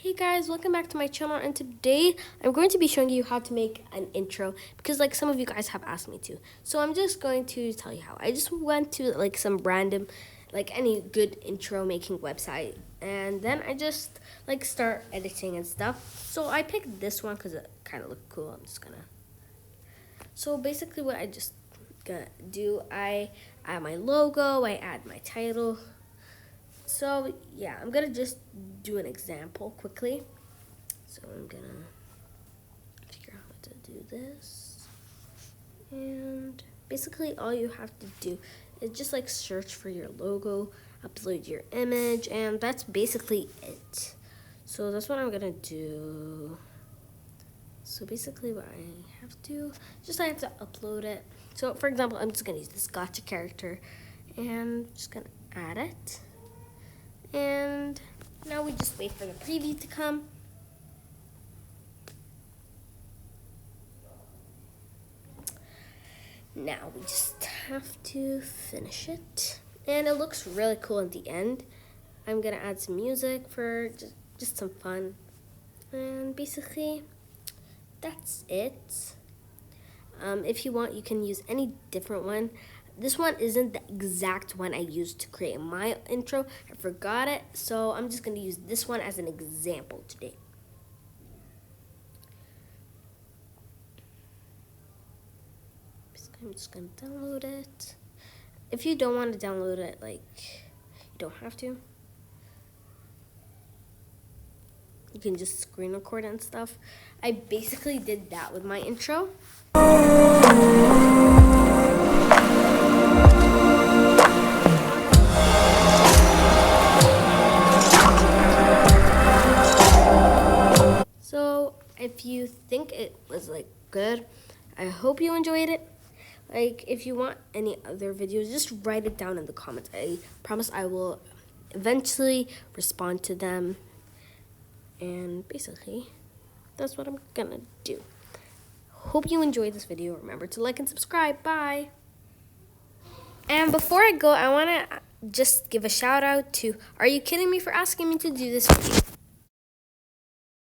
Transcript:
Hey guys, welcome back to my channel, and today I'm going to be showing you how to make an intro because like some of you guys have asked me to. So I'm just going to tell you how. I just went to like some random, like any good intro making website, and then I just like start editing and stuff. So I picked this one because it kind of looked cool. So basically what I just gonna do, I add my logo, I add my title. So yeah, I'm gonna just do an example quickly. So I'm gonna figure out how to do this. And basically all you have to do is just like search for your logo, upload your image, and that's basically it. So that's what I'm gonna do. So basically what I have to upload it. So for example, I'm just gonna use this gotcha character and I'm just gonna add it. And now we just wait for the preview to come. Now we just have to finish it. And it looks really cool at the end. I'm gonna add some music for just some fun. And basically, that's it. If you want, you can use any different one. This one isn't the exact one I used to create my intro. I forgot it, so I'm just going to use this one as an example today. I'm just going to download it. If you don't want to download it, like, you don't have to. You can just screen record and stuff. I basically did that with my intro. So if you think it was like good, I hope you enjoyed it. Like if you want any other videos, just write it down in the comments. I promise I will eventually respond to them. And basically, that's what I'm gonna do. Hope you enjoyed this video. Remember to like and subscribe. Bye. And before I go, I wanna just give a shout out to Are You Kidding Me for asking me to do this video.